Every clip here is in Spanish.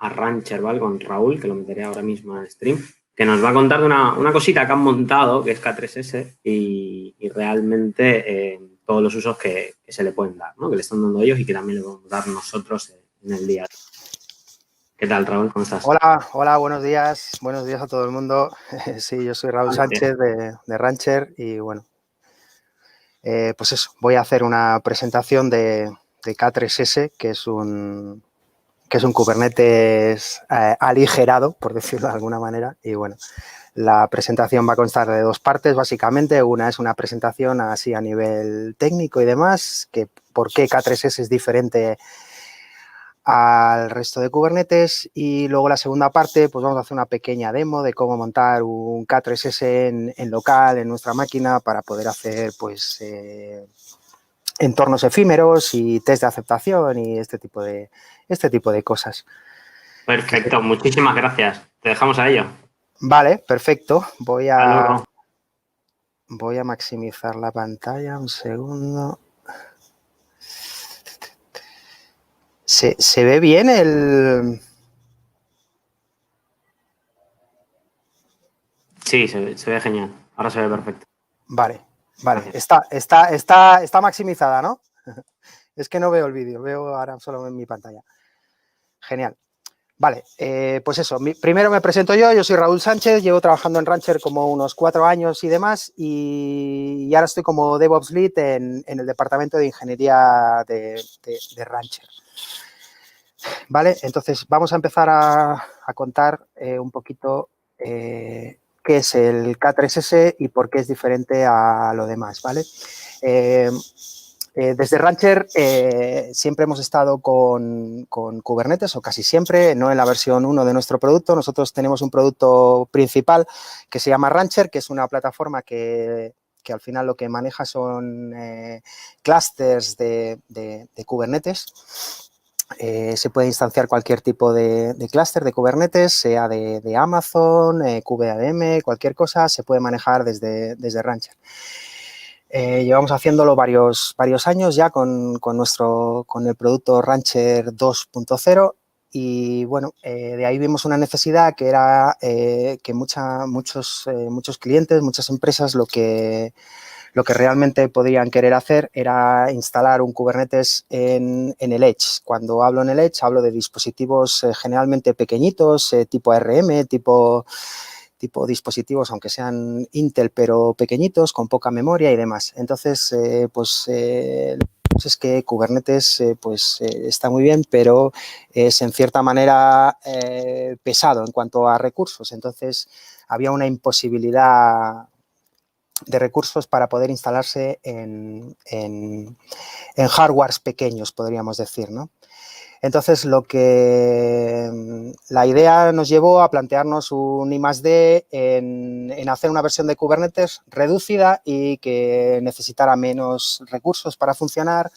a Rancher, ¿vale? Con Raúl, que lo meteré ahora mismo en el stream, que nos va a contar de una cosita que han montado, que es K3S, y realmente todos los usos que se le pueden dar, ¿no? Que le están dando ellos y que también le podemos dar nosotros en el día. ¿Qué tal, Raúl? ¿Cómo estás? Hola, buenos días a todo el mundo. Sí, yo soy Raúl Sánchez de Rancher y bueno, pues eso, voy a hacer una presentación de K3S, que es un Kubernetes aligerado, por decirlo de alguna manera, y bueno, la presentación va a constar de dos partes, básicamente. Una es una presentación así a nivel técnico y demás, que por qué K3S es diferente al resto de Kubernetes, y luego la segunda parte, pues vamos a hacer una pequeña demo de cómo montar un K3S en local, en nuestra máquina, para poder hacer pues entornos efímeros y test de aceptación y este tipo de cosas. Perfecto, muchísimas gracias. Te dejamos a ello. Vale, perfecto. Voy Hasta luego. a maximizar la pantalla, un segundo. ¿Se ve bien el...? Sí, se ve genial. Ahora se ve perfecto. Vale. Gracias. Está maximizada, ¿no? Es que no veo el vídeo, veo ahora solo en mi pantalla. Genial. Vale, pues eso, primero me presento yo soy Raúl Sánchez, llevo trabajando en Rancher como unos 4 años y demás, y ahora estoy como DevOps Lead en el departamento de ingeniería de Rancher. Vale, entonces vamos a empezar a contar un poquito qué es el K3S y por qué es diferente a lo demás, ¿vale? Desde Rancher siempre hemos estado con Kubernetes, o casi siempre, no en la versión 1 de nuestro producto. Nosotros tenemos un producto principal que se llama Rancher, que es una plataforma que al final lo que maneja son clusters de Kubernetes. Se puede instanciar cualquier tipo de clúster de Kubernetes, sea de Amazon, KVADM, cualquier cosa, se puede manejar desde Rancher. Llevamos haciéndolo varios años ya con el producto Rancher 2.0, y bueno, de ahí vimos una necesidad que era que muchos clientes, muchas empresas, lo que realmente podrían querer hacer era instalar un Kubernetes en el Edge. Cuando hablo en el Edge, hablo de dispositivos generalmente pequeñitos, tipo ARM, tipo dispositivos, aunque sean Intel, pero pequeñitos, con poca memoria y demás. Entonces, es que Kubernetes está muy bien, pero es en cierta manera pesado en cuanto a recursos. Entonces, había una imposibilidad de recursos para poder instalarse en hardwares pequeños, podríamos decir, ¿no? Entonces, la idea nos llevó a plantearnos un I+D en hacer una versión de Kubernetes reducida y que necesitara menos recursos para funcionar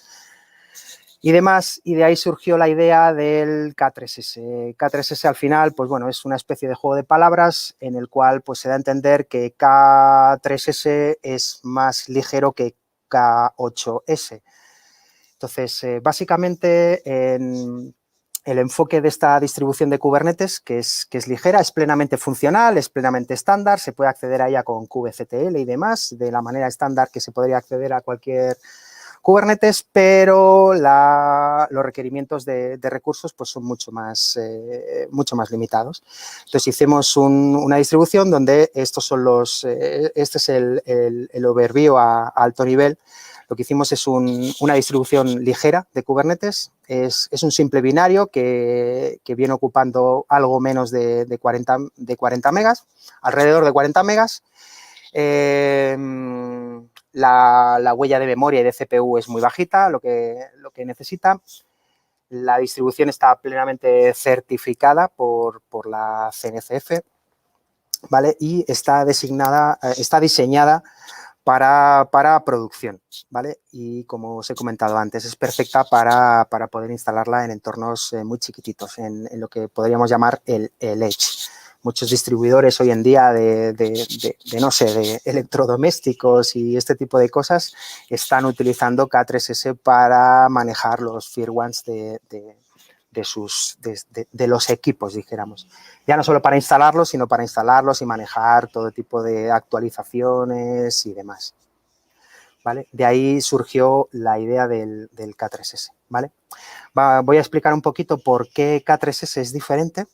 y demás, y de ahí surgió la idea del K3S. K3S al final, pues bueno, es una especie de juego de palabras en el cual pues se da a entender que K3S es más ligero que K8S. Entonces, básicamente, el enfoque de esta distribución de Kubernetes, que es ligera, es plenamente funcional, es plenamente estándar, se puede acceder a ella con kubectl y demás, de la manera estándar que se podría acceder a cualquier Kubernetes, pero los requerimientos de recursos pues son mucho más limitados. Entonces hicimos una distribución donde estos son este es el overview a alto nivel. Lo que hicimos es una distribución ligera de Kubernetes. Es un simple binario que viene ocupando algo menos de 40 megas, alrededor de 40 megas. La huella de memoria y de CPU es muy bajita, lo que necesita. La distribución está plenamente certificada por la CNCF, ¿vale? Y está diseñada para producción, ¿vale? Y como os he comentado antes, es perfecta para poder instalarla en entornos muy chiquititos, en lo que podríamos llamar el Edge. Muchos distribuidores hoy en día de electrodomésticos y este tipo de cosas están utilizando K3S para manejar los Tier 1 de de los equipos, dijéramos. Ya no solo para instalarlos, sino para instalarlos y manejar todo tipo de actualizaciones y demás. ¿Vale? De ahí surgió la idea del K3S, ¿vale? Voy a explicar un poquito por qué K3S es diferente,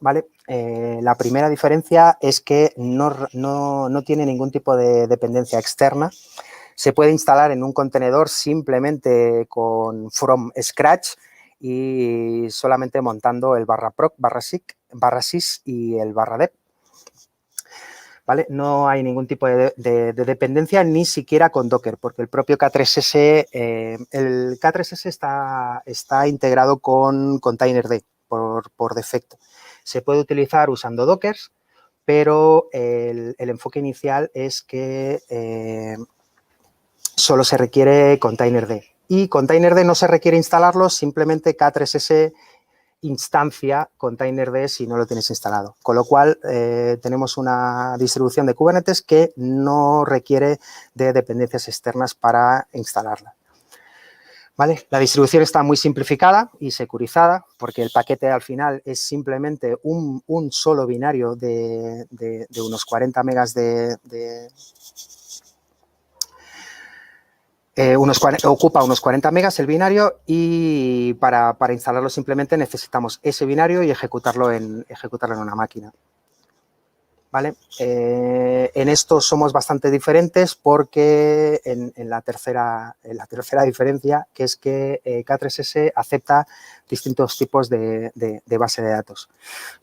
¿vale? La primera diferencia es que no tiene ningún tipo de dependencia externa. Se puede instalar en un contenedor simplemente con from scratch y solamente montando el /proc, /sys y el /dev. ¿Vale? No hay ningún tipo de dependencia, ni siquiera con Docker, porque el propio K3S, el K3S está integrado con Containerd por defecto. Se puede utilizar usando Docker, pero el enfoque inicial es que solo se requiere Containerd. Y Containerd no se requiere instalarlo, simplemente K3S instancia Containerd si no lo tienes instalado. Con lo cual, tenemos una distribución de Kubernetes que no requiere de dependencias externas para instalarla. ¿Vale? La distribución está muy simplificada y securizada porque el paquete al final es simplemente un solo binario de unos 40 megas ocupa unos 40 megas el binario y para instalarlo simplemente necesitamos ese binario y ejecutarlo en una máquina. ¿Vale? En esto somos bastante diferentes porque en la tercera diferencia, que es que K3S acepta distintos tipos de base de datos.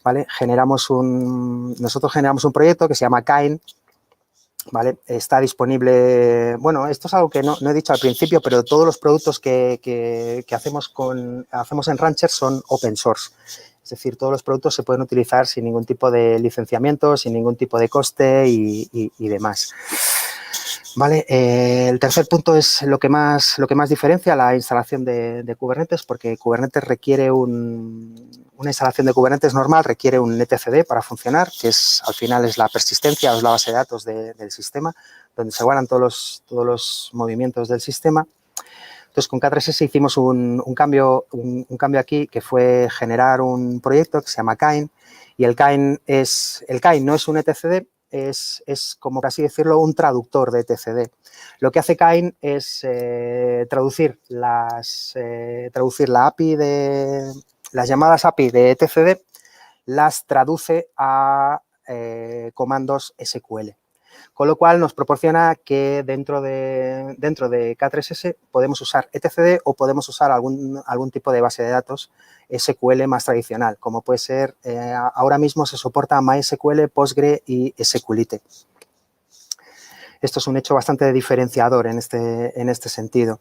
¿Vale? Nosotros generamos un proyecto que se llama Kain. ¿Vale? Está disponible, bueno, esto es algo que no he dicho al principio, pero todos los productos que hacemos en Rancher son open source. Es decir, todos los productos se pueden utilizar sin ningún tipo de licenciamiento, sin ningún tipo de coste y demás. Vale, el tercer punto es lo que más diferencia la instalación de Kubernetes, porque Kubernetes requiere una instalación de Kubernetes normal requiere un etcd para funcionar, que al final es la persistencia, o es la base de datos del sistema, donde se guardan todos los movimientos del sistema. Entonces, con K3S hicimos un cambio aquí, que fue generar un proyecto que se llama Kain, y el Kain no es un etcd, es como, por así decirlo, un traductor de etcd. Lo que hace Kain es traducir la API las llamadas API de etcd, las traduce a comandos SQL. Con lo cual nos proporciona que dentro de K3S podemos usar etcd o podemos usar algún tipo de base de datos SQL más tradicional, como puede ser, ahora mismo se soporta MySQL, Postgre y SQLite. Esto es un hecho bastante diferenciador en este sentido.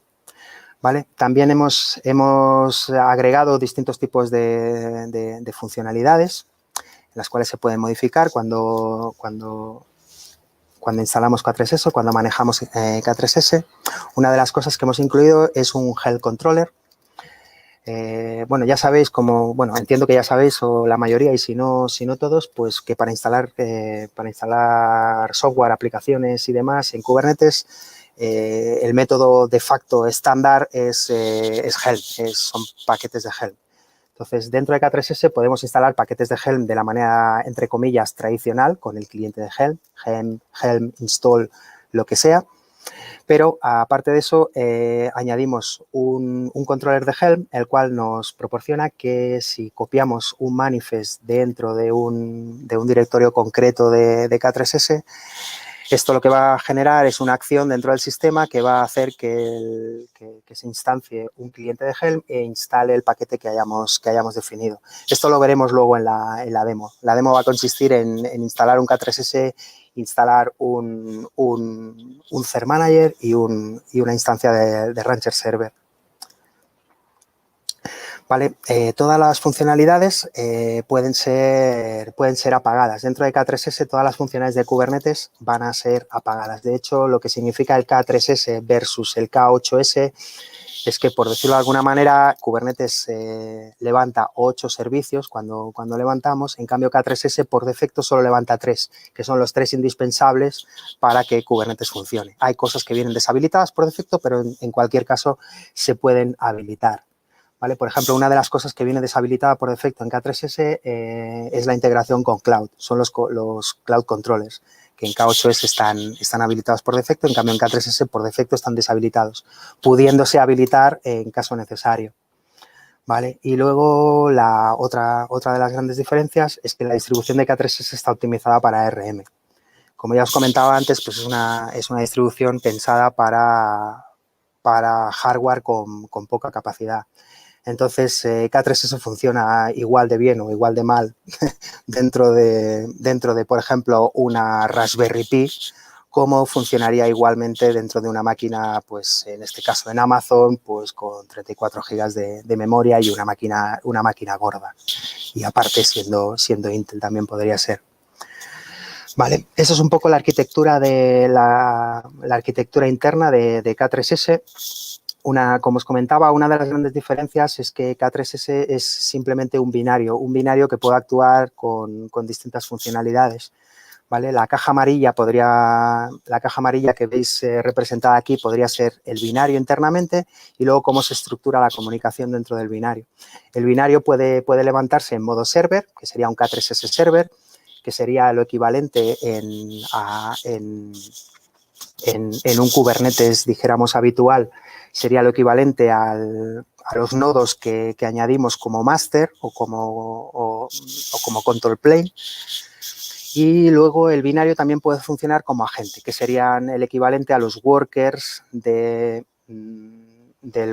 ¿Vale? También hemos agregado distintos tipos de funcionalidades, en las cuales se pueden modificar cuando instalamos K3S o cuando manejamos K3S. Una de las cosas que hemos incluido es un Health Controller. Bueno, ya sabéis, entiendo que ya sabéis, o la mayoría, y si no todos, pues que para instalar software, aplicaciones y demás en Kubernetes, el método de facto estándar es Helm, son paquetes de Helm. Entonces, dentro de K3S podemos instalar paquetes de Helm de la manera, entre comillas, tradicional, con el cliente de Helm, install, lo que sea. Pero, aparte de eso, añadimos un controller de Helm, el cual nos proporciona que si copiamos un manifest dentro de un directorio concreto de K3S, esto lo que va a generar es una acción dentro del sistema que va a hacer que se instancie un cliente de Helm e instale el paquete que hayamos definido. Esto lo veremos luego en la demo. La demo va a consistir en instalar un K3S, instalar un Thread Manager y una instancia de Rancher Server. ¿Vale? Todas las funcionalidades pueden ser apagadas. Dentro de K3S todas las funcionalidades de Kubernetes van a ser apagadas. De hecho, lo que significa el K3S versus el K8S es que, por decirlo de alguna manera, Kubernetes levanta 8 servicios cuando levantamos. En cambio, K3S por defecto solo levanta 3, que son los 3 indispensables para que Kubernetes funcione. Hay cosas que vienen deshabilitadas por defecto, pero en cualquier caso se pueden habilitar. ¿vale? Por ejemplo, una de las cosas que viene deshabilitada por defecto en K3S es la integración con Cloud. Son los Cloud Controllers, que en K8S están habilitados por defecto, en cambio en K3S por defecto están deshabilitados, pudiéndose habilitar en caso necesario. ¿Vale? Y luego la otra de las grandes diferencias es que la distribución de K3S está optimizada para ARM. Como ya os comentaba antes, pues es una distribución pensada para hardware con poca capacidad. Entonces, K3S funciona igual de bien o igual de mal dentro de, por ejemplo, una Raspberry Pi, como funcionaría igualmente dentro de una máquina, pues en este caso en Amazon, pues con 34 GB de memoria y una máquina gorda. Y aparte siendo Intel también podría ser. Vale, esa es un poco la arquitectura de la arquitectura interna de K3S. Como os comentaba, una de las grandes diferencias es que K3S es simplemente un binario que puede actuar con distintas funcionalidades. ¿Vale? La caja amarilla que veis representada aquí podría ser el binario internamente y luego cómo se estructura la comunicación dentro del binario. El binario puede levantarse en modo server, que sería un K3S server, que sería lo equivalente en un Kubernetes, dijéramos, habitual, sería lo equivalente a los nodos que añadimos como master o como control plane. Y luego el binario también puede funcionar como agente, que serían el equivalente a los workers del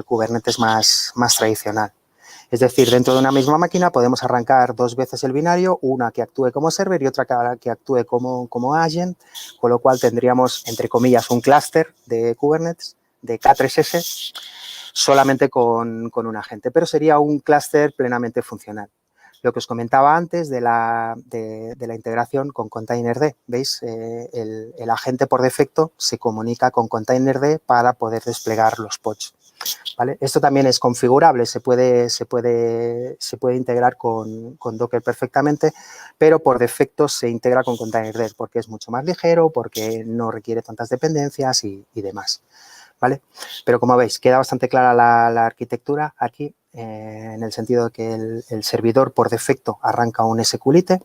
Kubernetes más tradicional. Es decir, dentro de una misma máquina podemos arrancar 2 veces el binario, una que actúe como server y otra que actúe como agent, con lo cual tendríamos, entre comillas, un clúster de Kubernetes, de K3S, solamente con un agente, pero sería un clúster plenamente funcional. Lo que os comentaba antes de la integración con Containerd, ¿veis? El agente por defecto se comunica con Containerd para poder desplegar los pods. ¿Vale? Esto también es configurable, se puede integrar con Docker perfectamente, pero por defecto se integra con Containerd porque es mucho más ligero, porque no requiere tantas dependencias y demás. ¿Vale? Pero como veis, queda bastante clara la arquitectura aquí, en el sentido de que el servidor por defecto arranca un SQLite,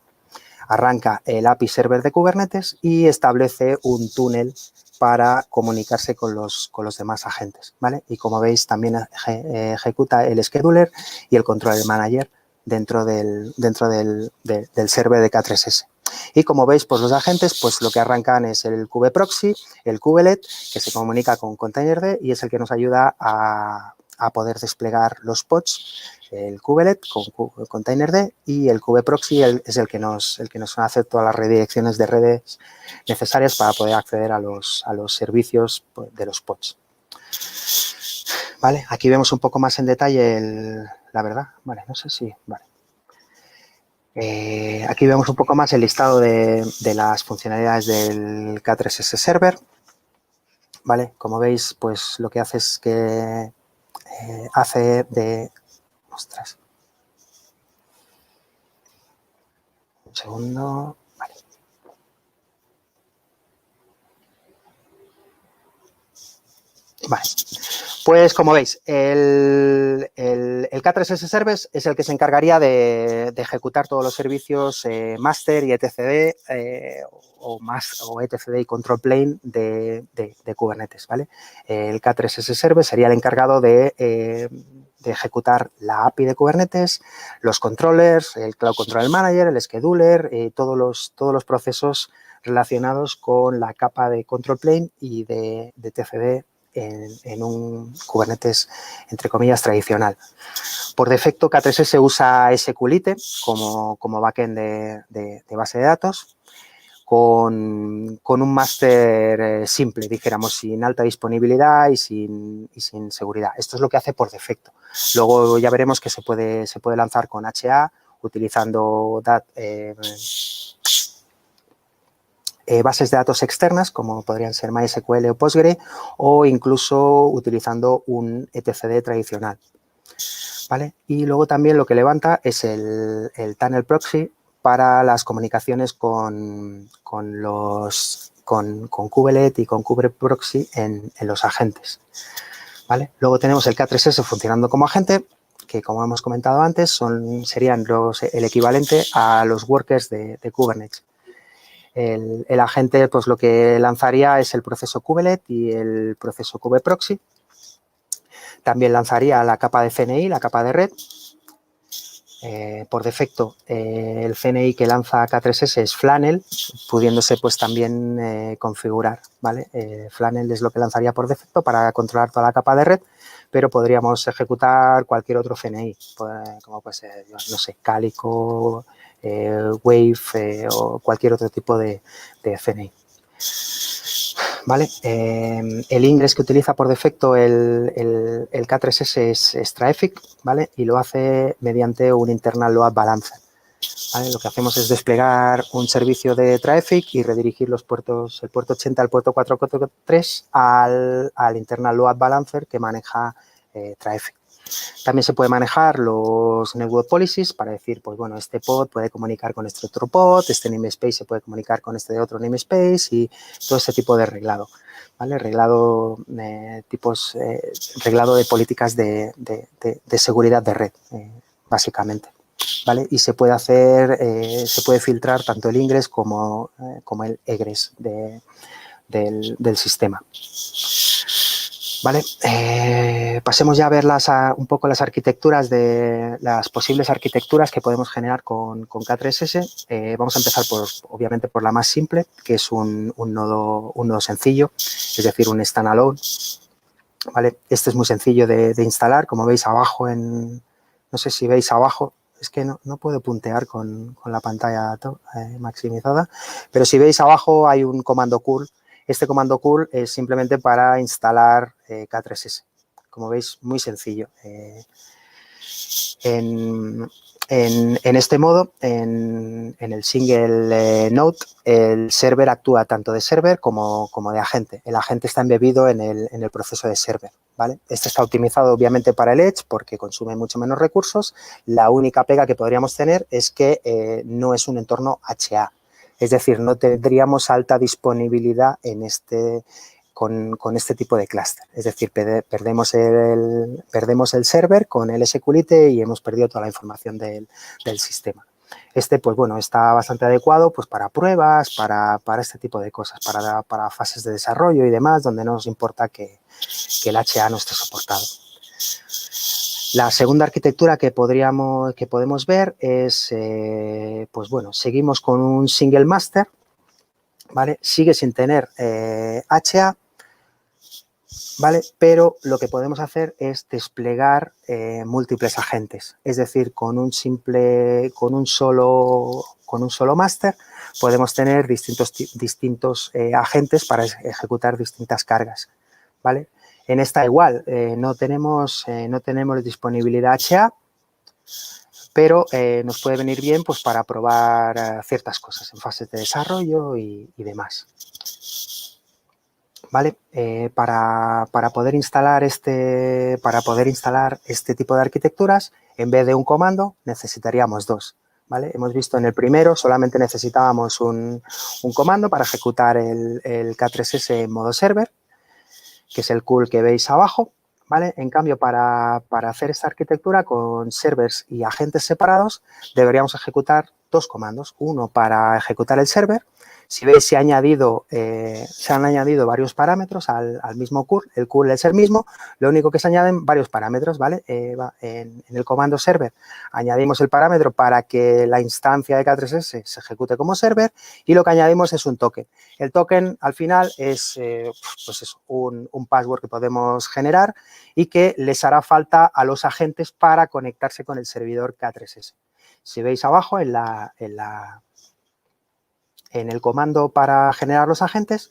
arranca el API server de Kubernetes y establece un túnel para comunicarse con los demás agentes, ¿vale? Y como veis, también ejecuta el scheduler y el controller manager dentro del server de K3S. Y como veis, pues los agentes, pues lo que arrancan es el kubeproxy, el kubelet, que se comunica con Containerd y es el que nos ayuda a poder desplegar los pods, el kubelet con Containerd y el kubeproxy es el que nos hace todas las redirecciones de redes necesarias para poder acceder a los servicios de los pods. Vale, aquí vemos un poco más en detalle la verdad, vale, no sé si, vale. Aquí vemos un poco más el listado de las funcionalidades del K3S Server. ¿Vale? Como veis, pues lo que hace es que hace de... Ostras. Un segundo. Vale. Vale. Pues como veis, el K3S Service es el que se encargaría de ejecutar todos los servicios master y etcd o etcd y control plane de Kubernetes, ¿vale? El K3S Service sería el encargado de ejecutar la API de Kubernetes, los controllers, el Cloud Control Manager, el scheduler, todos los procesos relacionados con la capa de control plane y de etcd en un Kubernetes, entre comillas, tradicional. Por defecto, K3S usa SQLite como backend de base de datos con un máster simple, dijéramos, sin alta disponibilidad y sin seguridad. Esto es lo que hace por defecto. Luego ya veremos que se puede lanzar con HA utilizando bases de datos externas, como podrían ser MySQL o Postgre, o incluso utilizando un etcd tradicional. ¿Vale? Y luego también lo que levanta es el tunnel proxy para las comunicaciones con kubelet y con kubeproxy en los agentes. ¿Vale? Luego tenemos el K3S funcionando como agente que como hemos comentado antes, serían el equivalente a los workers de Kubernetes. El agente, pues lo que lanzaría es el proceso kubelet y el proceso kubeproxy. También lanzaría la capa de CNI, la capa de red. Por defecto, el CNI que lanza K3S es Flannel, pudiéndose pues también configurar, ¿vale? Flannel es lo que lanzaría por defecto para controlar toda la capa de red, pero podríamos ejecutar cualquier otro CNI, como puede ser, no sé, Calico, Wave o cualquier otro tipo de CNI. ¿Vale? El ingress que utiliza por defecto el K3S es Traffic, ¿vale? Y lo hace mediante un internal load balancer, ¿vale? Lo que hacemos es desplegar un servicio de Traffic y redirigir los puertos, el puerto 80 al puerto 443 al internal load balancer que maneja Traffic. También se puede manejar los network policies para decir, pues bueno, este pod puede comunicar con este otro pod, este namespace se puede comunicar con este otro namespace y todo ese tipo de reglado, ¿vale? Reglado reglado de políticas de seguridad de red, básicamente, ¿vale? Y se puede hacer, se puede filtrar tanto el ingress como el egress del sistema. Vale, pasemos ya a ver un poco las arquitecturas las posibles arquitecturas que podemos generar con K3S. Vamos a empezar obviamente por la más simple, que es un nodo sencillo, es decir, un standalone. Vale, este es muy sencillo de instalar, como veis abajo no sé si veis abajo, es que no puedo puntear con la pantalla maximizada, pero si veis abajo hay un comando curl. Este comando curl es simplemente para instalar K3S. Como veis, muy sencillo. En este modo, en el single node, el server actúa tanto de server como de agente. El agente está embebido en el proceso de server, ¿vale? Este está optimizado obviamente para el Edge porque consume mucho menos recursos. La única pega que podríamos tener es que no es un entorno HA. Es decir, no tendríamos alta disponibilidad con este tipo de clúster. Es decir, perdemos el server con el SQLite y hemos perdido toda la información del sistema. Pues bueno, está bastante adecuado pues, para pruebas, para este tipo de cosas, para fases de desarrollo y demás, donde no nos importa que el HA no esté soportado. La segunda arquitectura que podemos ver es, pues bueno, seguimos con un single master, ¿vale? Sigue sin tener HA, ¿vale? Pero lo que podemos hacer es desplegar múltiples agentes, es decir, con un solo máster podemos tener distintos agentes para ejecutar distintas cargas, ¿vale? En esta igual no tenemos disponibilidad HA, pero nos puede venir bien pues, para probar ciertas cosas en fases de desarrollo y demás. ¿Vale? Para poder instalar este tipo de arquitecturas, en vez de un comando, necesitaríamos dos. ¿Vale? Hemos visto en el primero solamente necesitábamos un comando para ejecutar el K3S en modo server, que es el curl que veis abajo. ¿Vale? En cambio, para hacer esta arquitectura con servers y agentes separados, deberíamos ejecutar dos comandos. Uno para ejecutar el server. Si veis, se han añadido varios parámetros al mismo curl. El curl es el mismo, lo único que se añaden varios parámetros, ¿vale? En el comando server añadimos el parámetro para que la instancia de K3S se ejecute como server y lo que añadimos es un token. El token, al final, es pues eso, un password que podemos generar y que les hará falta a los agentes para conectarse con el servidor K3S. Si veis abajo en el comando para generar los agentes,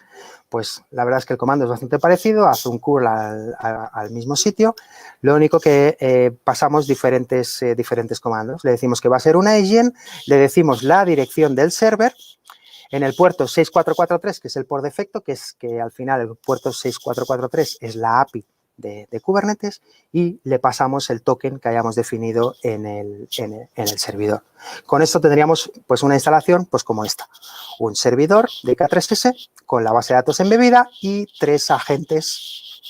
pues la verdad es que el comando es bastante parecido, hace un curl al mismo sitio, lo único que pasamos diferentes comandos. Le decimos que va a ser una agent, le decimos la dirección del server, en el puerto 6443, que es el por defecto, que al final el puerto 6443 es la API de Kubernetes y le pasamos el token que hayamos definido en el servidor. Con esto tendríamos pues una instalación pues como esta, un servidor de K3S con la base de datos embebida y tres agentes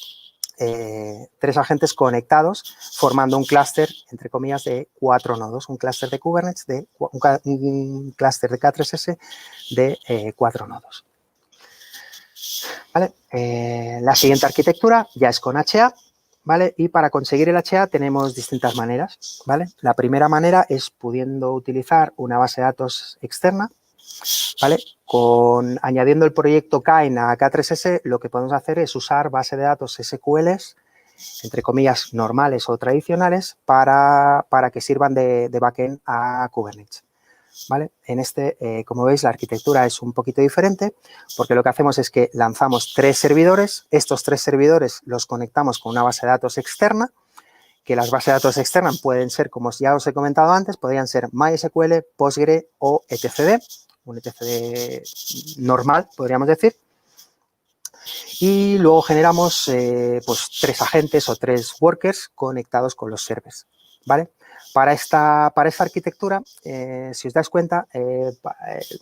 tres agentes conectados formando un clúster, entre comillas, de 4 nodos, un clúster de Kubernetes, un clúster de K3S de 4 nodos. ¿Vale? La siguiente arquitectura ya es con HA, ¿vale? Y para conseguir el HA tenemos distintas maneras, ¿vale? La primera manera es pudiendo utilizar una base de datos externa, ¿vale? Añadiendo el proyecto Kain a K3S, lo que podemos hacer es usar base de datos SQLs, entre comillas, normales o tradicionales, para que sirvan de backend a Kubernetes. ¿Vale? En como veis, la arquitectura es un poquito diferente porque lo que hacemos es que lanzamos 3 servidores. Estos 3 servidores los conectamos con una base de datos externa, que las bases de datos externas pueden ser, como ya os he comentado antes, podrían ser MySQL, Postgre o etcd, un etcd normal, podríamos decir. Y luego generamos pues 3 agentes o 3 workers conectados con los servers, ¿vale? Para esta arquitectura, si os dais cuenta,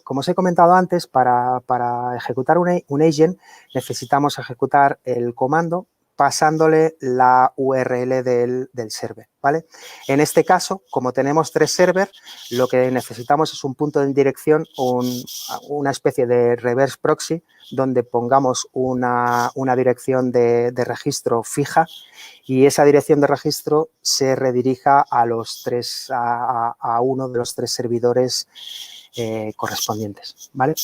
como os he comentado antes, para ejecutar un agent necesitamos ejecutar el comando pasándole la URL del server, ¿vale? En este caso, como tenemos 3 servers, lo que necesitamos es un punto de dirección, una especie de reverse proxy, donde pongamos una dirección de registro fija y esa dirección de registro se redirija a uno de los 3 servidores correspondientes, ¿vale?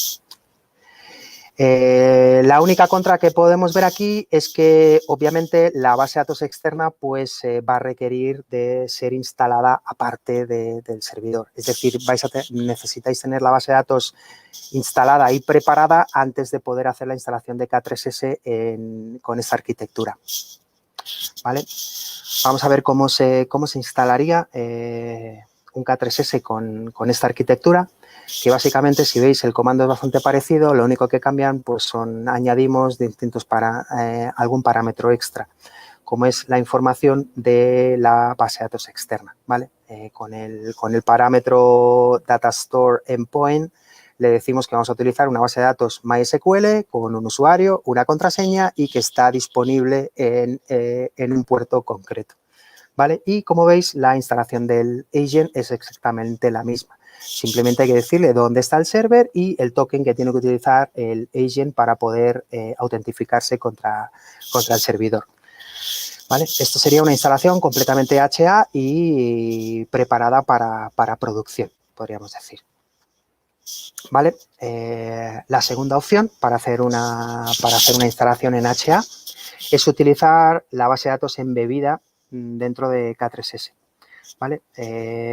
La única contra que podemos ver aquí es que, obviamente, la base de datos externa pues, va a requerir de ser instalada aparte del servidor. Es decir, necesitáis tener la base de datos instalada y preparada antes de poder hacer la instalación de K3S con esta arquitectura. ¿Vale? Vamos a ver cómo se instalaría un K3S con esta arquitectura, que básicamente, si veis, el comando es bastante parecido, lo único que cambian pues añadimos algún parámetro extra, como es la información de la base de datos externa, ¿vale? Con el parámetro datastore endpoint le decimos que vamos a utilizar una base de datos MySQL con un usuario, una contraseña y que está disponible en un puerto concreto, ¿vale? Y como veis, la instalación del agent es exactamente la misma. Simplemente hay que decirle dónde está el server y el token que tiene que utilizar el agent para poder autentificarse contra el servidor, ¿vale? Esto sería una instalación completamente HA y preparada para producción, podríamos decir. ¿Vale? La segunda opción para hacer una instalación en HA es utilizar la base de datos embebida dentro de K3S. ¿Vale?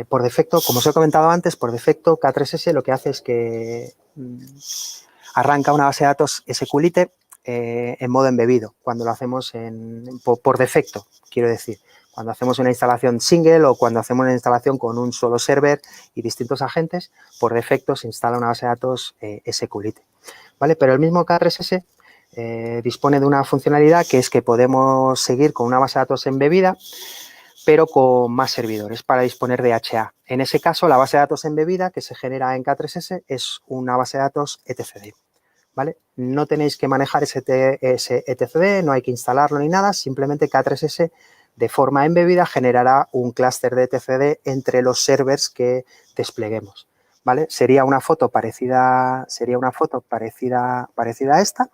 Por defecto, como os he comentado antes, por defecto K3S lo que hace es que arranca una base de datos SQLite en modo embebido, cuando lo hacemos por defecto, quiero decir. Cuando hacemos una instalación single o cuando hacemos una instalación con un solo server y distintos agentes, por defecto se instala una base de datos SQLite, ¿vale? Pero el mismo K3S dispone de una funcionalidad que es que podemos seguir con una base de datos embebida, pero con más servidores para disponer de HA. En ese caso, la base de datos embebida que se genera en K3S es una base de datos etcd, ¿vale? No tenéis que manejar ese etcd, no hay que instalarlo ni nada, simplemente K3S de forma embebida generará un clúster de etcd entre los servers que despleguemos, ¿vale? Sería una foto parecida a esta,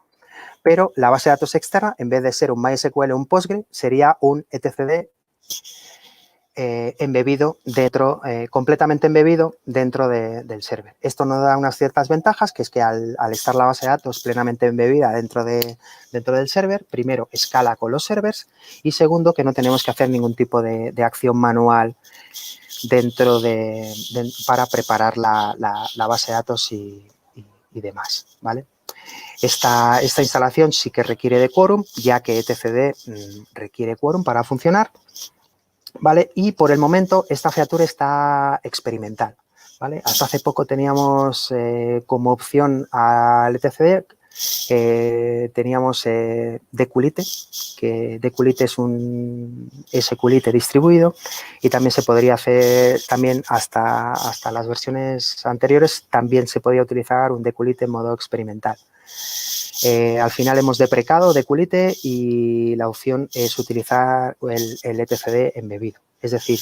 pero la base de datos externa, en vez de ser un MySQL o un Postgre, sería un etcd embebido completamente embebido dentro del server. Esto nos da unas ciertas ventajas, que es que al estar la base de datos plenamente embebida dentro del server, primero, escala con los servers y segundo, que no tenemos que hacer ningún tipo de acción manual para preparar la base de datos y demás, ¿vale? Esta instalación sí que requiere de quórum, ya que etcd requiere quórum para funcionar, ¿vale? Y por el momento esta feature está experimental, ¿vale? Hasta hace poco teníamos como opción al etcd, teníamos dqlite, que dqlite es un SQLite distribuido y también se podría hacer, también hasta las versiones anteriores, también se podía utilizar un dqlite en modo experimental. Al final hemos deprecado de Qlite y la opción es utilizar el etcd embebido. Es decir,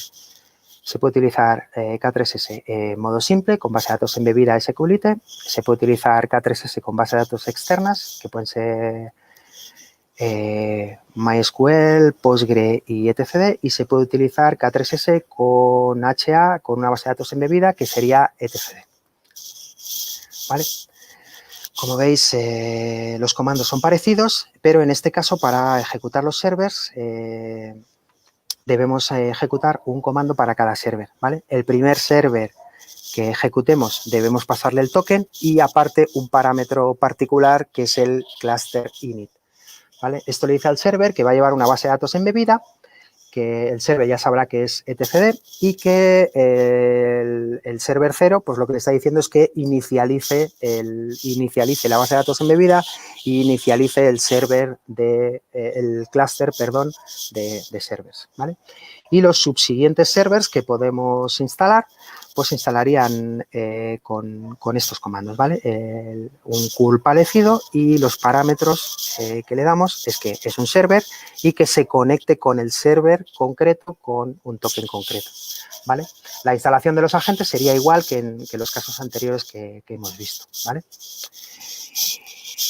se puede utilizar K3S en modo simple, con base de datos embebida SQLite. Se puede utilizar K3S con base de datos externas, que pueden ser MySQL, Postgre y etcd. Y se puede utilizar K3S con HA, con una base de datos embebida, que sería etcd. ¿Vale? Como veis, los comandos son parecidos, pero en este caso, para ejecutar los servers, debemos ejecutar un comando para cada server, ¿vale? El primer server que ejecutemos debemos pasarle el token y aparte un parámetro particular que es el cluster init, ¿vale? Esto le dice al server que va a llevar una base de datos embebida, que el server ya sabrá que es etcd y que el server 0, pues lo que le está diciendo es que inicialice la base de datos embebida y inicialice el server el clúster, perdón, de servers, ¿vale? Y los subsiguientes servers que podemos instalar, pues se instalarían con estos comandos, ¿vale? Un curl parecido y los parámetros que le damos es que es un server y que se conecte con el server concreto con un token concreto, ¿vale? La instalación de los agentes sería igual que en los casos anteriores que hemos visto, ¿vale?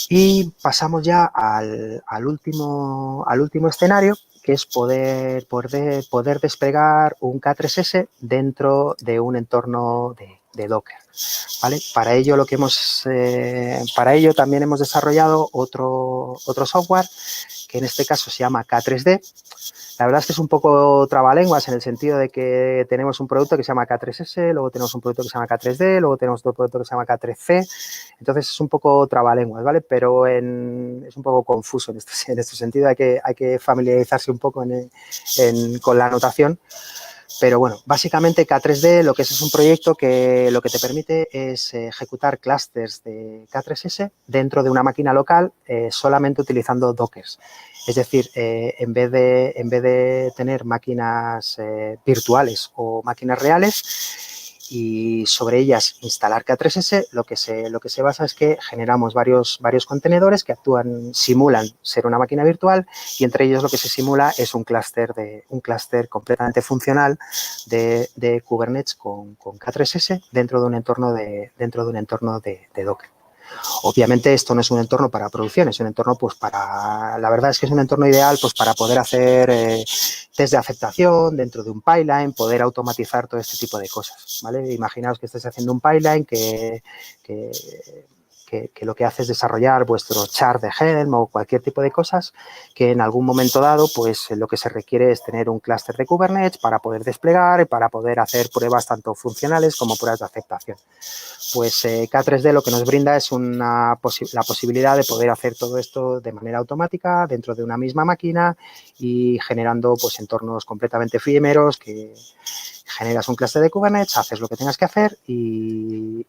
Y pasamos ya al último escenario, que es poder desplegar un K3S dentro de un entorno de Docker, ¿vale? Para ello también hemos desarrollado otro software que en este caso se llama K3D. La verdad es que es un poco trabalenguas en el sentido de que tenemos un producto que se llama K3S, luego tenemos un producto que se llama K3D, luego tenemos otro producto que se llama K3C. Entonces, es un poco trabalenguas, ¿vale? Pero es un poco confuso en este sentido. Hay que familiarizarse un poco con la anotación. Pero bueno, básicamente K3D lo que es un proyecto que lo que te permite es ejecutar clústeres de K3S dentro de una máquina local solamente utilizando Dockers. Es decir, en vez de tener máquinas virtuales o máquinas reales y sobre ellas instalar K3S, lo que se basa es que generamos varios contenedores que simulan ser una máquina virtual y entre ellos lo que se simula es un clúster completamente funcional de Kubernetes con K3S dentro de un entorno de Docker. Obviamente esto no es un entorno para producción, es un entorno la verdad es que es un entorno ideal pues para poder hacer test de aceptación dentro de un pipeline, poder automatizar todo este tipo de cosas, ¿vale? Imaginaos que estés haciendo un pipeline que lo que hace es desarrollar vuestro chart de Helm o cualquier tipo de cosas que en algún momento dado, pues lo que se requiere es tener un clúster de Kubernetes para poder desplegar y para poder hacer pruebas tanto funcionales como pruebas de aceptación. Pues K3D lo que nos brinda es la posibilidad de poder hacer todo esto de manera automática dentro de una misma máquina y generando pues entornos completamente efímeros que generas un clúster de Kubernetes, haces lo que tengas que hacer y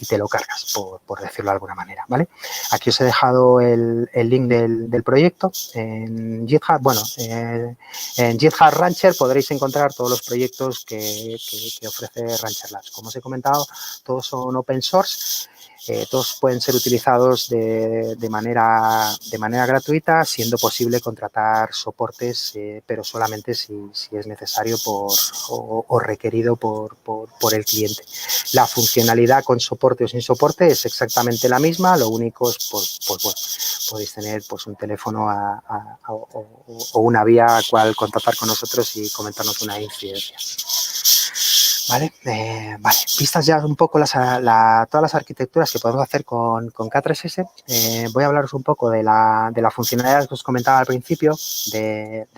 te lo cargas, por decirlo de alguna manera, ¿vale? Aquí os he dejado el link del proyecto en GitHub. Bueno, en GitHub Rancher podréis encontrar todos los proyectos que ofrece Rancher Labs. Como os he comentado, todos son open source. Todos pueden ser utilizados de manera gratuita, siendo posible contratar soportes, pero solamente si es necesario o requerido por el cliente. La funcionalidad con soporte o sin soporte es exactamente la misma, lo único es, pues bueno, podéis tener pues un teléfono o una vía a cual contactar con nosotros y comentarnos una incidencia. ¿Vale? Vistas ya un poco todas las arquitecturas que podemos hacer con K3S, voy a hablaros un poco de la funcionalidad que os comentaba al principio, de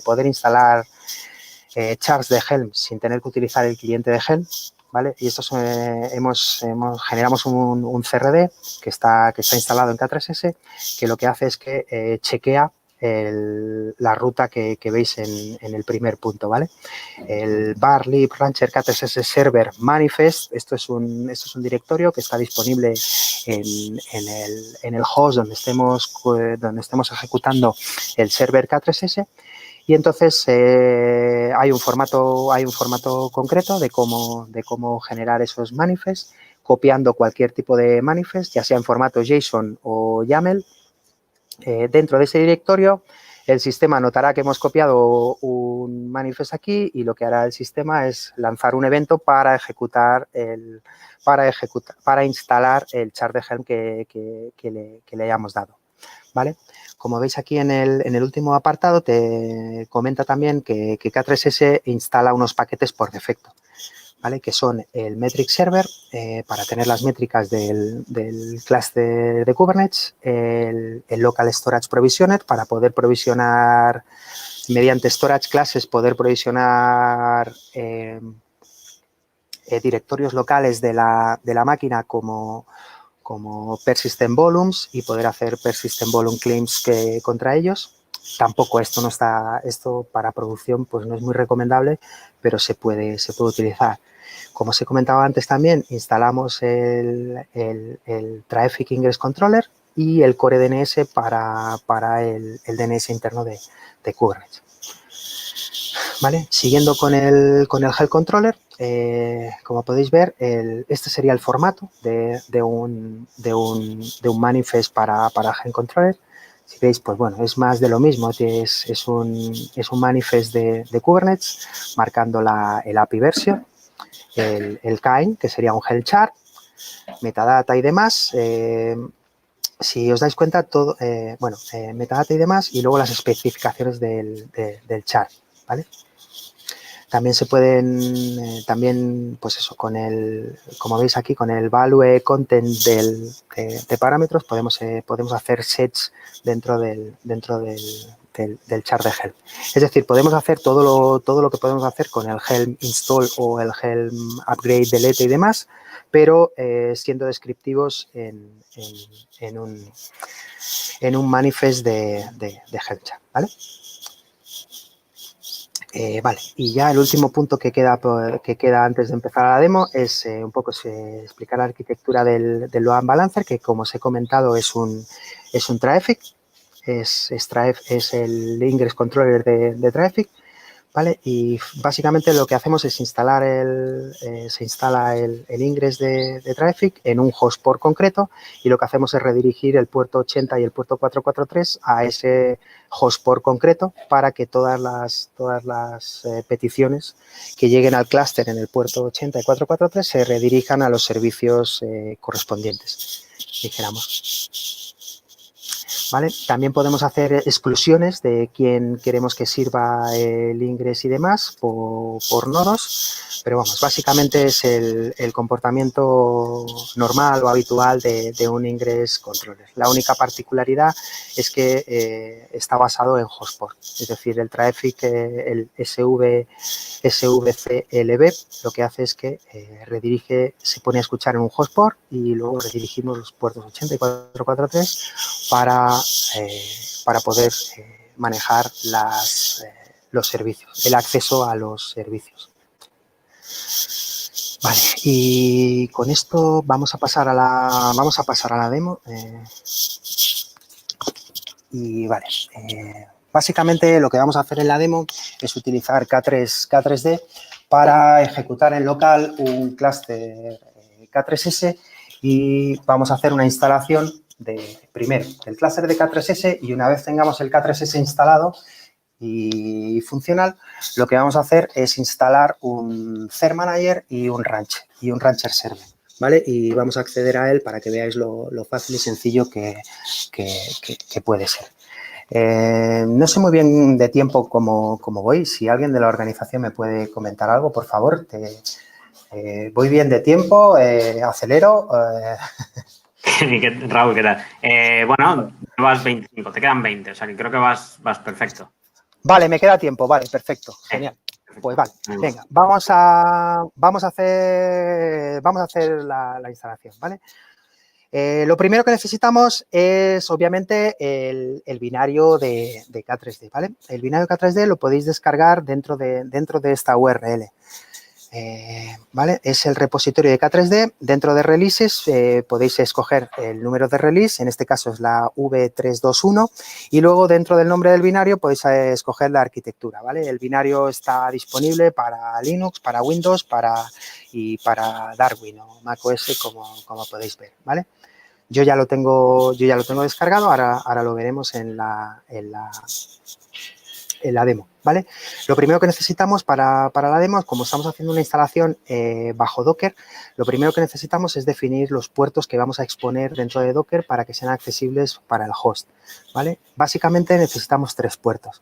poder instalar charts de Helm sin tener que utilizar el cliente de Helm, ¿vale? Y esto generamos un CRD que está instalado en K3S, que lo que hace es que chequea la ruta que veis en el primer punto, ¿vale? El var lib rancher K3S server manifest, esto es un directorio que está disponible en el host donde estemos ejecutando el server K3S. Y entonces hay un formato concreto de cómo generar esos manifests. copiando cualquier tipo de manifest, ya sea en formato JSON o YAML. Dentro de ese directorio, el sistema notará que hemos copiado un manifest aquí y lo que hará el sistema es lanzar un evento para instalar el char de Helm que le hayamos dado, ¿vale? Como veis aquí en el último apartado, te comenta también que K3S instala unos paquetes por defecto, ¿vale? Que son el metric server para tener las métricas del cluster de Kubernetes, el local storage provisioner para poder provisionar mediante storage classes, poder provisionar directorios locales de la máquina como persistent volumes y poder hacer persistent volume claims contra ellos. Tampoco esto para producción pues no es muy recomendable, pero se puede utilizar. Como os he comentado antes también, instalamos el Traffic Ingress Controller y el Core DNS para el DNS interno de Kubernetes. ¿Vale? Siguiendo con el Helm Controller, como podéis ver, este sería el formato de un manifest para Helm Controller. Si veis, pues bueno, es más de lo mismo, es un manifest de Kubernetes marcando el API version, el KINE, que sería un Helm chart, metadata y demás. Si os dais cuenta, todo, metadata y demás, y luego las especificaciones del chart, ¿vale? También se pueden, pues eso, como veis aquí, con el value content de parámetros podemos hacer sets dentro del chart de Helm. Es decir, podemos hacer todo lo que podemos hacer con el Helm install o el Helm upgrade, delete y demás, pero siendo descriptivos en un manifest de Helm chart, ¿vale? Vale, y ya el último punto que queda antes de empezar la demo es un poco explicar la arquitectura del Load Balancer, que como os he comentado es un Traffic, es el Ingress Controller de Traffic, ¿vale? Y básicamente lo que hacemos es se instala el Ingress de Traffic en un host port concreto y lo que hacemos es redirigir el puerto 80 y el puerto 443 a ese host port concreto para que todas las peticiones que lleguen al clúster en el puerto 80 y 443 se redirijan a los servicios correspondientes, dijéramos. ¿Vale? También podemos hacer exclusiones de quién queremos que sirva el ingress y demás por nodos, pero vamos, básicamente es el comportamiento normal o habitual de un ingress controller. La única particularidad es que está basado en hostport, es decir, el traffic, el SVCLB, lo que hace es que se pone a escuchar en un hostport y luego redirigimos los puertos 80 y 443 para poder manejar los servicios, el acceso a los servicios. Vale, y con esto vamos a pasar a la demo. Y vale, básicamente lo que vamos a hacer en la demo es utilizar K3D para ejecutar en local un clúster K3S y vamos a hacer una instalación primero del clúster de K3S y una vez tengamos el K3S instalado y funcional, lo que vamos a hacer es instalar un Thread Manager y un Rancher Server, ¿vale? Y vamos a acceder a él para que veáis lo fácil y sencillo que puede ser. No sé muy bien de tiempo cómo voy. Si alguien de la organización me puede comentar algo, por favor. ¿Voy bien de tiempo? ¿Acelero? Raúl, ¿qué tal? Bueno, vas 25, te quedan 20, o sea que creo que vas perfecto. Vale, me queda tiempo, vale, perfecto, genial. Pues vale, venga, vamos a hacer la instalación, ¿vale? Lo primero que necesitamos es, obviamente, el binario de K3D, ¿vale? El binario K3D lo podéis descargar dentro de esta URL. ¿vale? Es el repositorio de K3D. Dentro de releases podéis escoger el número de release, en este caso es la V321, y luego dentro del nombre del binario podéis escoger la arquitectura, ¿vale? El binario está disponible para Linux, para Windows y para Darwin o macOS, como podéis ver, ¿vale? Yo ya lo tengo descargado, ahora lo veremos en la demo, ¿vale? Lo primero que necesitamos para la demo, como estamos haciendo una instalación bajo Docker, lo primero que necesitamos es definir los puertos que vamos a exponer dentro de Docker para que sean accesibles para el host, ¿vale? Básicamente necesitamos 3 puertos,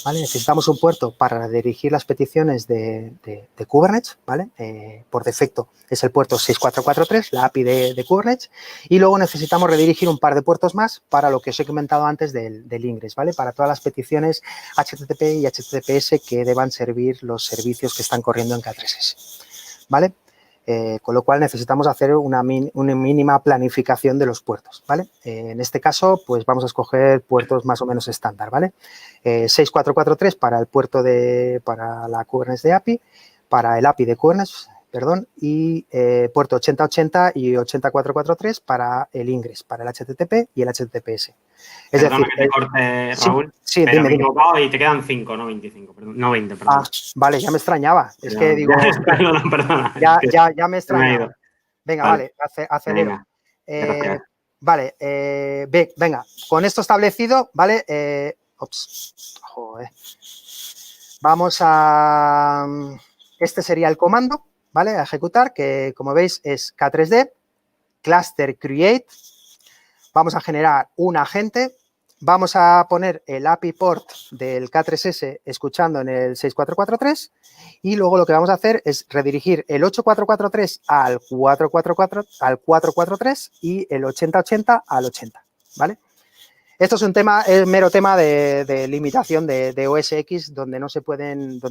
¿vale? Necesitamos un puerto para dirigir las peticiones de Kubernetes, ¿vale? Por defecto es el puerto 6443, la API de Kubernetes, y luego necesitamos redirigir un par de puertos más para lo que os he comentado antes del ingress, ¿vale? Para todas las peticiones HTTP y HTTPS que deban servir los servicios que están corriendo en K3S, ¿vale? Con lo cual necesitamos hacer una mínima planificación de los puertos, ¿vale? En este caso, pues vamos a escoger puertos más o menos estándar, ¿vale? 6443 para el puerto para la Kubernetes de API, para el API de Kubernetes, perdón, y puerto 8080 y 8443 para el ingress, para el HTTP y el HTTPS. Es Perdona decir, que te corte, Raúl, sí, pero me he dime. equivocado y te quedan 5, no 25, perdón, no 20, perdón. Vale, ya me extrañaba. Es que digo, perdona. Ya me extrañaba. Venga, vale, acelero. Gracias. Vale, venga, con esto establecido, ¿vale? Joder. Vamos a... Este sería el comando, ¿vale? A ejecutar, que como veis es K3D, cluster create. Vamos a generar un agente. Vamos a poner el API port del K3S escuchando en el 6443 y luego lo que vamos a hacer es redirigir el 8443 al 443 y el 8080 al 80, ¿vale? Esto es un mero tema de limitación de OS X donde no se pueden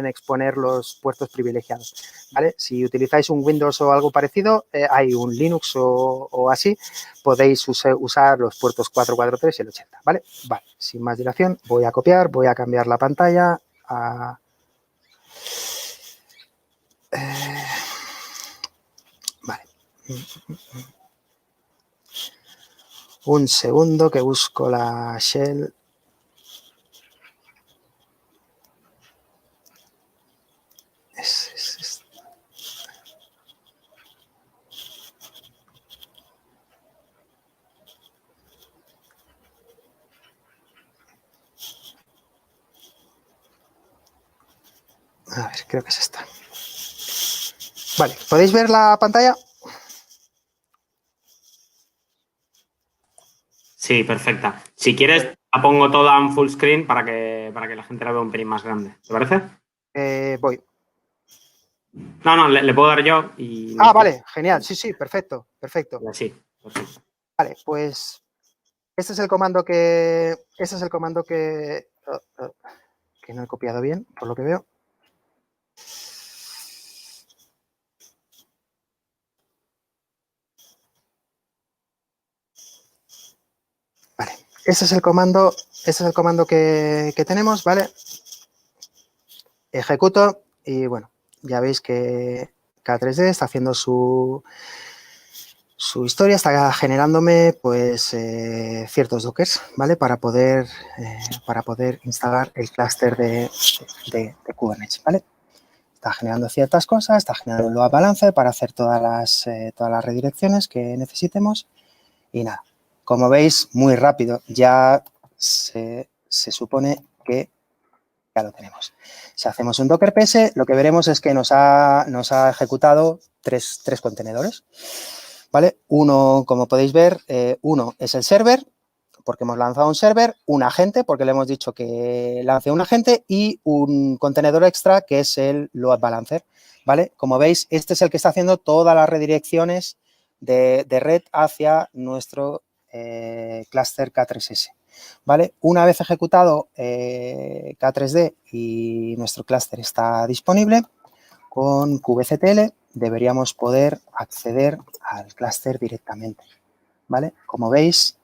exponer los puertos privilegiados, ¿vale? Si utilizáis un Windows o algo parecido, hay un Linux o así, podéis usar los puertos 443 y el 80, ¿vale? Vale, sin más dilación, voy a copiar, voy a cambiar la pantalla a... Vale. Un segundo que busco la shell. A ver, creo que es esta. Vale, ¿podéis ver la pantalla? Sí, perfecta. Si quieres, la pongo toda en full screen para que la gente la vea un pelín más grande. ¿Te parece? Voy. No, le puedo dar yo y... Vale, genial. Sí, perfecto. Sí, perfecto. Vale, pues este es el comando que no he copiado bien, por lo que veo. Vale, ese es el comando que tenemos, ¿vale? Ejecuto y bueno, ya veis que K3D está haciendo su historia, está generándome pues ciertos dockers, ¿vale? Para poder instalar el clúster de Kubernetes, ¿vale? Está generando ciertas cosas, está generando un load balancer para hacer todas las redirecciones que necesitemos y nada. Como veis, muy rápido, ya se supone que ya lo tenemos. Si hacemos un Docker PS, lo que veremos es que nos ha ejecutado tres contenedores, ¿vale? Uno, como podéis ver, uno es el server, porque hemos lanzado un server, un agente, porque le hemos dicho que lance un agente, y un contenedor extra, que es el load balancer, ¿vale? Como veis, este es el que está haciendo todas las redirecciones de red hacia nuestro clúster K3S, ¿vale? Una vez ejecutado K3D y nuestro clúster está disponible, con kubectl deberíamos poder acceder al clúster directamente, ¿vale? Como veis,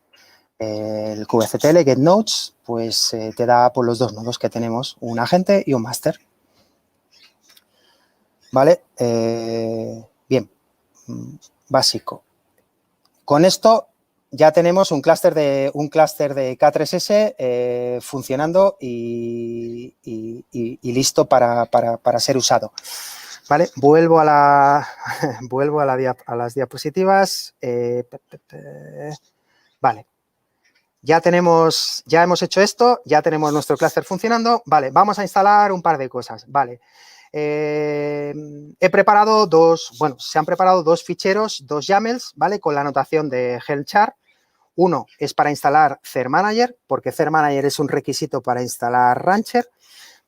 el kubectl get nodes pues te da por los dos nodos que tenemos, un agente y un máster. ¿vale? Bien, básico. Con esto ya tenemos un clúster de K3S funcionando y listo para ser usado. ¿Vale? Vuelvo a las diapositivas. Vale. Ya hemos hecho esto, ya tenemos nuestro clúster funcionando. Vale, vamos a instalar un par de cosas. Vale. Se han preparado dos ficheros, dos YAMLs, ¿vale? Con la anotación de Helm chart. Uno es para instalar CerManager, porque CerManager es un requisito para instalar Rancher,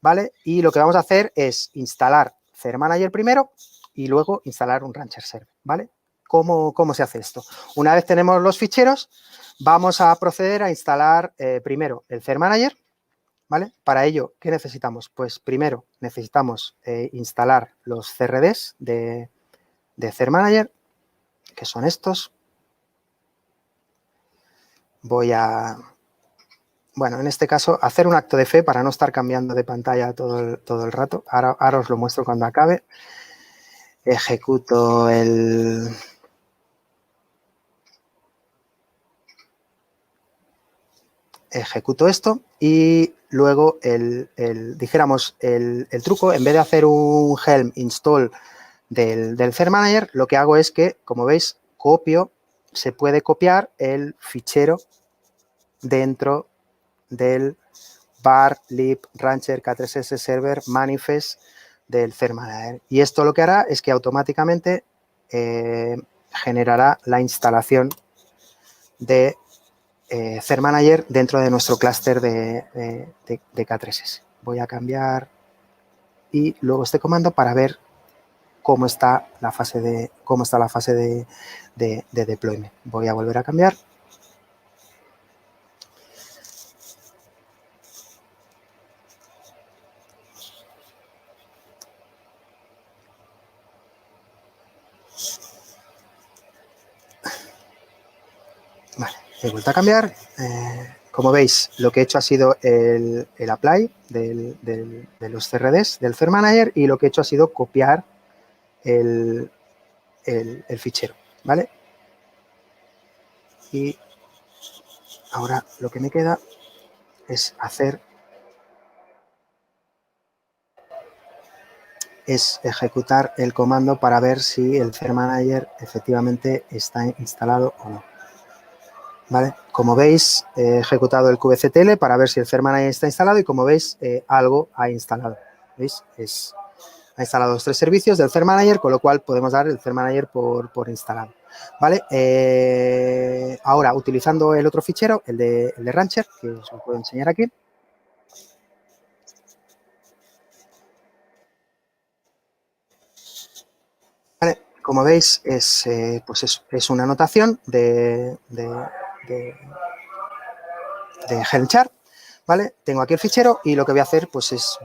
¿vale? Y lo que vamos a hacer es instalar CerManager primero y luego instalar un Rancher Server, ¿vale? ¿Cómo se hace esto? Una vez tenemos los ficheros, vamos a proceder a instalar primero el CerManager, ¿vale? Para ello, ¿qué necesitamos? Pues primero necesitamos instalar los CRDs de CerManager, que son estos. Voy a, bueno, en este caso, hacer un acto de fe para no estar cambiando de pantalla todo el rato. Ahora os lo muestro cuando acabe. Ejecuto esto y luego dijéramos el truco, en vez de hacer un Helm install del CerManager, lo que hago es que, como veis, se puede copiar el fichero dentro del var lib rancher k3s server manifest del CerManager. Y esto lo que hará es que automáticamente generará la instalación de CerManager dentro de nuestro clúster de K3S. Voy a cambiar y luego este comando para ver cómo está la fase de deployment. Voy a volver a cambiar. Vale, he vuelto a cambiar. Como veis, lo que he hecho ha sido el apply de los CRDs del CerManager y lo que he hecho ha sido copiar el fichero, ¿vale? Y ahora lo que me queda es ejecutar el comando para ver si el CerManager efectivamente está instalado o no. ¿Vale? Como veis, he ejecutado el kubectl para ver si el CerManager está instalado y como veis, algo ha instalado. ¿Veis? Ha instalado los 3 servicios del CerManager, con lo cual podemos dar el CerManager por instalado. ¿Vale? Ahora, utilizando el otro fichero, el de Rancher, que os lo puedo enseñar aquí. ¿Vale? Como veis, es una anotación de Helm chart, ¿vale? Tengo aquí el fichero y lo que voy a hacer pues es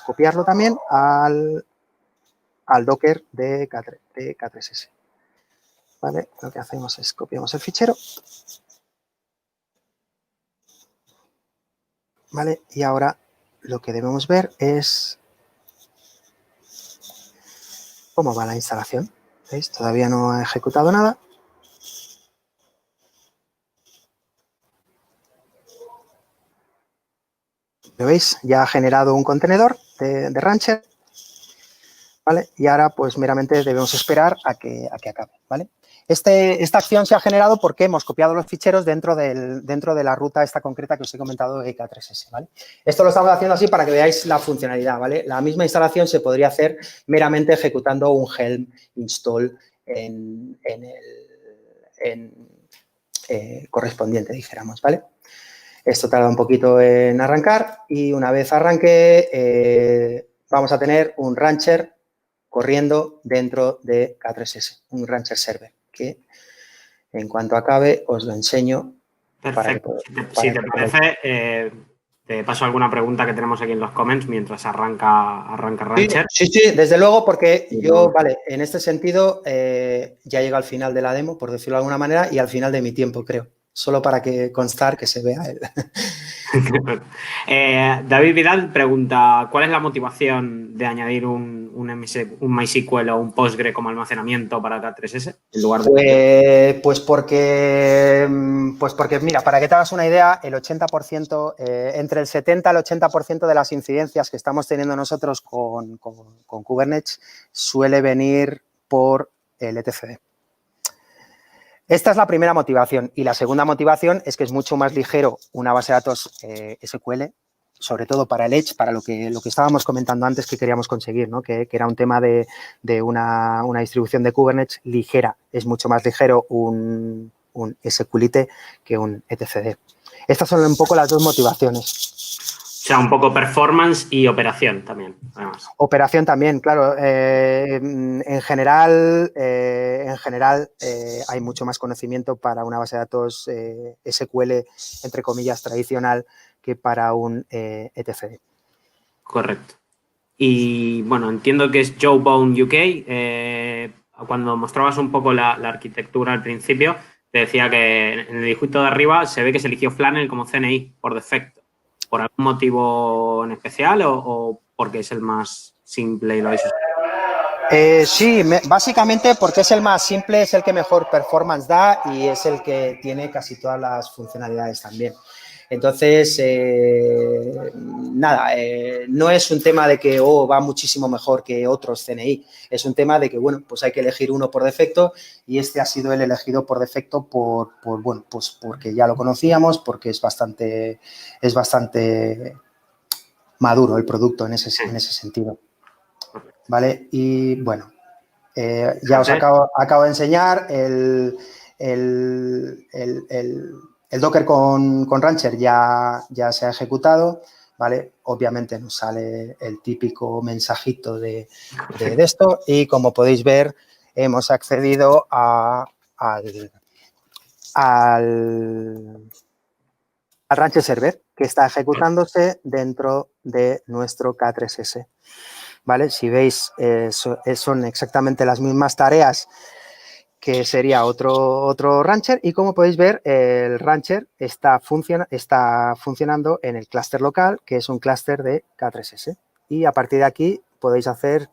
copiarlo también al Docker de K3S. ¿Vale? Lo que hacemos es copiamos el fichero. ¿Vale? Y ahora lo que debemos ver es cómo va la instalación. ¿Veis? Todavía no ha ejecutado nada. ¿Lo veis? Ya ha generado un contenedor de Rancher, ¿vale? Y ahora, pues, meramente debemos esperar a que acabe, ¿vale? Esta acción se ha generado porque hemos copiado los ficheros dentro de la ruta esta concreta que os he comentado de K3S, ¿vale? Esto lo estamos haciendo así para que veáis la funcionalidad, ¿vale? La misma instalación se podría hacer meramente ejecutando un Helm install correspondiente, dijéramos, ¿vale? Esto tarda un poquito en arrancar y una vez arranque vamos a tener un Rancher corriendo dentro de K3S, un Rancher Server, que en cuanto acabe os lo enseño. Perfecto. Si te parece, te paso alguna pregunta que tenemos aquí en los comments mientras arranca Rancher. Sí, desde luego, porque yo, vale, en este sentido ya llega al final de la demo, por decirlo de alguna manera, y al final de mi tiempo, creo. solo para que constar que se vea él. David Vidal pregunta, ¿cuál es la motivación de añadir un MySQL o un Postgre como almacenamiento para K3S en lugar de... Pues porque, mira, para que te hagas una idea, el 80%, entre el 70 y el 80% de las incidencias que estamos teniendo nosotros con Kubernetes suele venir por el etcd. Esta es la primera motivación y la segunda motivación es que es mucho más ligero una base de datos SQL, sobre todo para el Edge, para lo que estábamos comentando antes que queríamos conseguir, ¿no? Que era un tema de una distribución de Kubernetes ligera. Es mucho más ligero un SQLite que un etcd. Estas son un poco las dos motivaciones. O sea, un poco performance y operación también, además. Operación también, claro. En general hay mucho más conocimiento para una base de datos SQL, entre comillas, tradicional, que para un etcd. Correcto. Y, bueno, entiendo que es Jawbone UK. Cuando mostrabas un poco la arquitectura al principio, te decía que en el dibujito de arriba se ve que se eligió Flannel como CNI por defecto. ¿Por algún motivo en especial o porque es el más simple y lo habéis usado? Sí, básicamente porque es el más simple, es el que mejor performance da y es el que tiene casi todas las funcionalidades también. Entonces, nada, no es un tema de que va muchísimo mejor que otros CNI, es un tema de que, bueno, pues hay que elegir uno por defecto y este ha sido el elegido por defecto bueno, pues porque ya lo conocíamos, porque es bastante maduro el producto en ese sentido. ¿Vale? Y, bueno, ya os acabo de enseñar el Docker con Rancher ya se ha ejecutado, ¿vale? Obviamente nos sale el típico mensajito de esto y como podéis ver hemos accedido al Rancher Server que está ejecutándose dentro de nuestro K3S. ¿Vale? Si veis, son exactamente las mismas tareas que sería otro Rancher y como podéis ver, el Rancher está funcionando en el clúster local, que es un clúster de K3S. Y a partir de aquí podéis hacer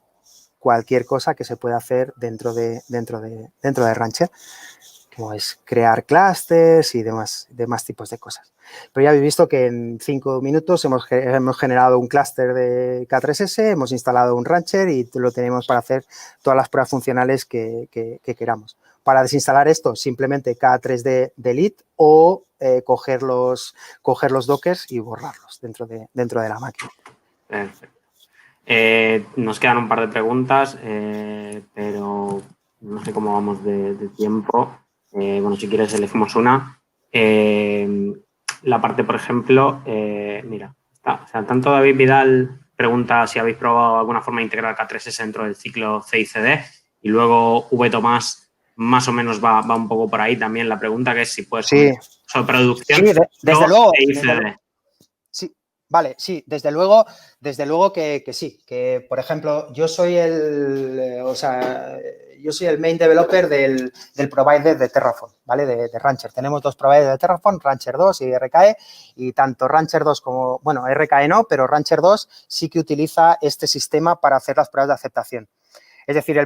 cualquier cosa que se pueda hacer dentro de Rancher, como es crear clústeres y demás tipos de cosas. Pero ya habéis visto que en 5 minutos hemos generado un clúster de K3S, hemos instalado un Rancher y lo tenemos para hacer todas las pruebas funcionales que queramos. Para desinstalar esto, simplemente K3D delete o coger los dockers y borrarlos dentro de la máquina. Perfecto. Nos quedan un par de preguntas, pero no sé cómo vamos de tiempo. Bueno, si quieres elegimos una. La parte, por ejemplo, mira, o sea, tanto David Vidal pregunta si habéis probado alguna forma de integrar K3S dentro del ciclo CICD y luego V. Tomás más o menos va un poco por ahí también la pregunta, que es si puedes sobre producción. Sí, desde luego. CICD. Sí, vale, sí, desde luego que sí, que por ejemplo yo soy el main developer del provider de Terraform, ¿vale? De Rancher. Tenemos dos providers de Terraform, Rancher 2 y RKE, y tanto Rancher 2 como, bueno, RKE no, pero Rancher 2 sí que utiliza este sistema para hacer las pruebas de aceptación. Es decir,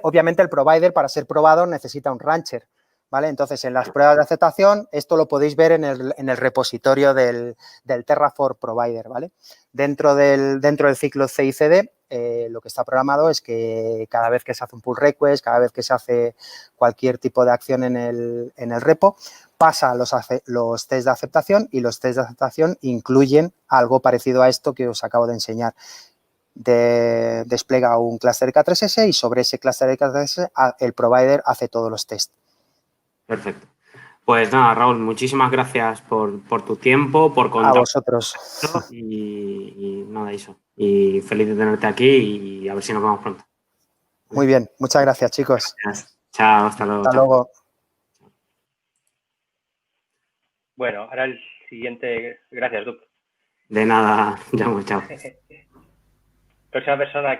obviamente el provider para ser probado necesita un Rancher, ¿vale? Entonces, en las pruebas de aceptación, esto lo podéis ver en el repositorio del Terraform Provider, ¿vale? Dentro del ciclo CI/CD, lo que está programado es que cada vez que se hace un pull request, cada vez que se hace cualquier tipo de acción en el repo, pasa los test de aceptación y los test de aceptación incluyen algo parecido a esto que os acabo de enseñar. Despliega un clúster de K3S y sobre ese clúster de K3S el provider hace todos los tests. Perfecto. Pues nada, Raúl, muchísimas gracias por tu tiempo, por contar. A vosotros. Y nada, eso. Y feliz de tenerte aquí y a ver si nos vemos pronto. Muy bien, muchas gracias, chicos. Gracias. Chao, hasta luego. Hasta luego. Bueno, ahora el siguiente. Gracias, Duc. De nada, chao. Próxima persona